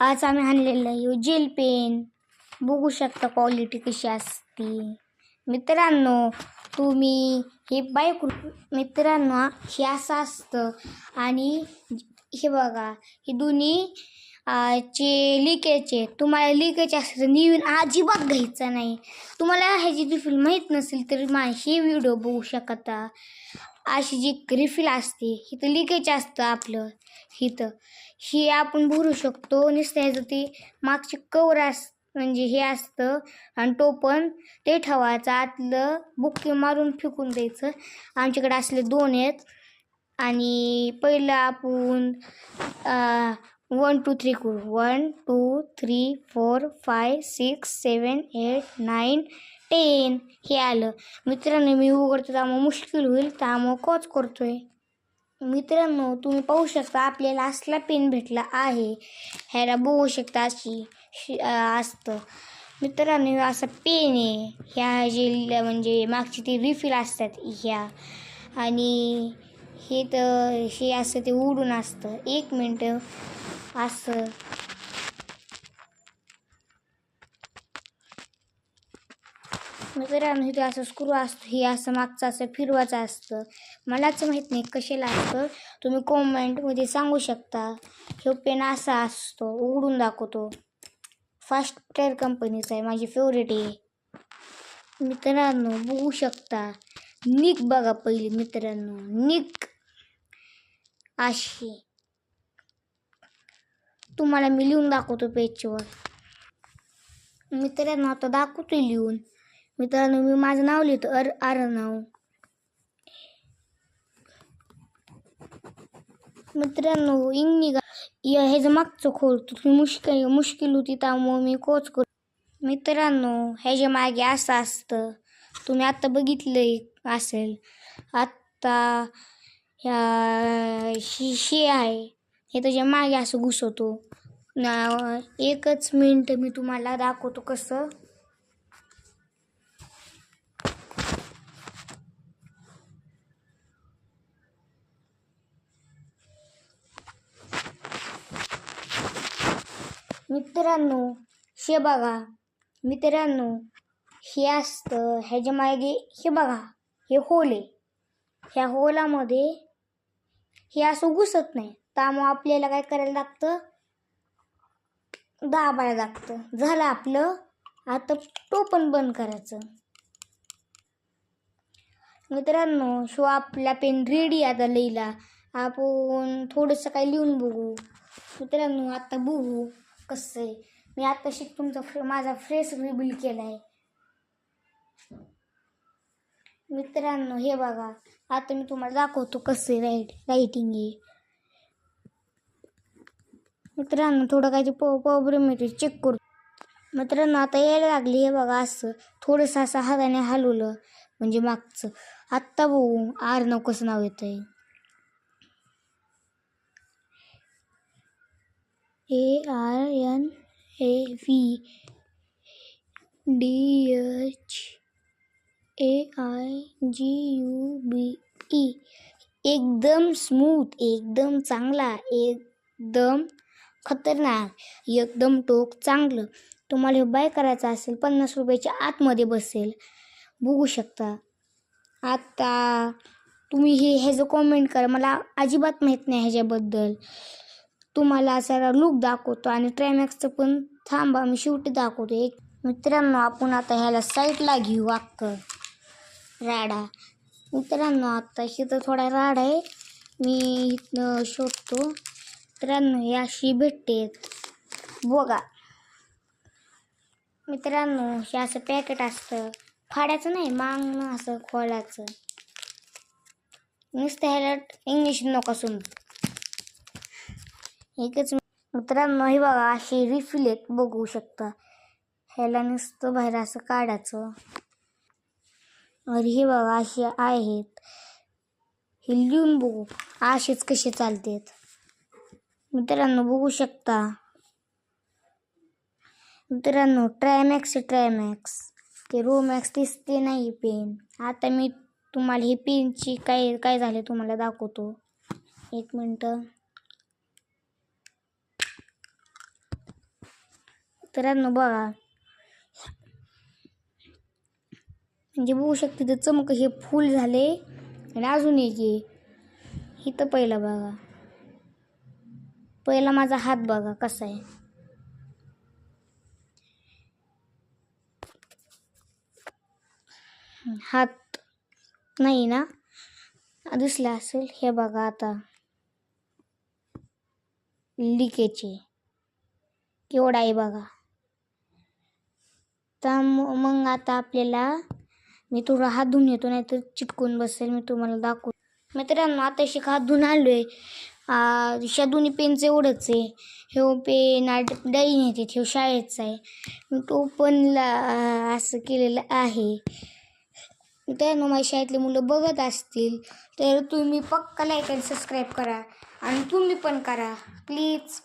आज आम्ही आणलेलं आहे जेल पेन. बघू शकता क्वालिटी कशी असते. मित्रांनो तुम्ही हे मित्रांनो हे असं असतं आणि हे बघा हे दोन्ही चे लिकेजचे. तुम्हाला लिकेज असतं नवीन अजिबात घ्यायचं नाही. तुम्हाला ह्याची रिफिल माहीत नसेल तर हे व्हिडिओ बघू शकता. अशी जी रिफिल असते इथं लिकेज असतं आपलं इथं हे आपण भरू शकतो. नुसतं ह्याचं ते मागचे कवर म्हणजे हे असतं आणि टोपण ते ठेवायचं, आतलं बुक्की मारून फेकून द्यायचं. आमच्याकडे असले 2 आहेत. आणि पहिलं आपण 1 2 3 करू. 1 2 3 4 5 6 7 8 9 10 हे आलं. मित्रांनो मी उघडतो त्यामुळे मुश्किल होईल त्यामुळे कोच करतोय. मित्रांनो तुम्ही पाहू शकता आपल्याला असला पेन भेटला आहे. ह्याला बघू शकता अशी असतं. मित्रांनो असा पेन आहे. ह्या जे म्हणजे मागची ती रिफिल असतात ह्या आणि हे तर हे असं ते उडून असतं. 1 मिनटं असं मित्रांनो इथे असं स्क्रू असतं. हे असं मागचं असं फिरवायचं असतं. मलाच माहीत नाही कशाला असतं. तुम्ही कॉमेंटमध्ये सांगू शकता. हे पेन असा असतो उघडून दाखवतो. फास्टर कंपनीचा आहे, माझी फेवरेट आहे. मित्रांनो बघू शकता निक बघा पहिली. मित्रांनो निक अशी तुम्हाला मी लिहून दाखवतो पेजवर. मित्रांनो आता दाखवतो लिहून. मित्रांनो मी माझं नाव लिहितो अर्णव. मित्रांनो इंग ह्याचं मागचं खोलतो. तुम्ही मुश्किल होती त्यामुळे मी कोच करतो. मित्रांनो ह्याच्या मागे असं असतं. तुम्ही आत्ता बघितलंय असेल. आत्ता ह्या शिशी आहे हे त्याच्या मागे असं घुसवतो. 1च मिनिट मी तुम्हाला दाखवतो कसं. मित्रांनो हे बघा. मित्रांनो हे असतं ह्याच्या मागे हे बघा हे होल आहे. ह्या होलामध्ये हे असं घुसत नाही त्यामुळे आपल्याला काय करायला लागतं, दाबायला लागतं. झालं आपलं. आता टोपण बंद करायचं. मित्रांनो शो आपला पेन रेडी आता लिहिला. आपण थोडंसं काही लिहून बघू. मित्रांनो आता बघू कसं आहे. मी आता माझा फेस रिव्हील केला आहे. मित्रांनो हे बघा आता मी तुम्हाला दाखवतो कसं रायटिंग आहे. मित्रांनो थोडं काही प्रॉब्लेम येते चेक करू. मित्रांनो आता यायला लागली. हे बघा असं थोडंसं असं हाताने हलवलं म्हणजे मागचं. आत्ता बघू अर्णव कसं नाव येतंय. ARNAVDHAIGUBE. एकदम स्मूथ, एकदम चांगला, एकदम खतरनाक, एकदम टोक चांगलं. तुम्हाला हे बाय करायचं असेल 50 रुपयाच्या आतमध्ये बसेल. बघू शकता. आता तुम्ही ह्याचं कॉमेंट करा. मला अजिबात माहीत नाही ह्याच्याबद्दल. तुम्हाला असा लुक दाखवतो आणि ट्रायमॅक्सचं पण थांबा मी शेवटी दाखवतो. मित्रांनो आपण आता ह्याला साईडला घेऊ अक्कं राडा. मित्रांनो आता इथं थोडा राडा आहे मी इथनं शोधतो. मित्रांनो हे अशी भेटते बघा. मित्रांनो हे असं पॅकेट असतं. फाडायचं नाही मागणं असं खोलाचं. नुसतं ह्याला इंग्लिश नका समजू. एकच. मित्रांनो हे बघा अशी रिफिल आहेत बघू शकता. ह्याला नुसतं बाहेर असं काढायचं. आणि हे बघा असे आहेत. हे लिहून बघू असेच कसे चालतात. मित्रांनो बघू शकता. मित्रांनो ट्रायमॅक्स ते रोमॅक्स दिसते नाही पेन. आता मी तुम्हाला हे पेनची काय झाले तुम्हाला दाखवतो. 1 मिनटं. मित्रांनो बघा, म्हणजे बघू शकते तर चमक हे फुल झाले आणि अजून एक आहे इथं. पहिला बघा, पहिला माझा हात बघा कसा आहे. हात नाही ना, दिसला असेल. हे बघा आता लिकेचे केवढा आहे बघा. तर मग आता आपल्याला, मी थोडा हात धुवून येतो नाही तर चिटकून बसेल. मी तुम्हाला दाखवतो. मित्रांनो आता अशी हात धुवून आलोय. ह्या दोन्ही पेनचं एवढंच आहे. हे पेन डाई नेते, हे शाळेचं आहे. मी तो पण असं केलेलं आहे. मित्रांनो माझ्या शाळेतले मुलं बघत असतील तर तुम्ही पक्का लाईक आणि सबस्क्राईब करा आणि तुम्ही पण करा प्लीज.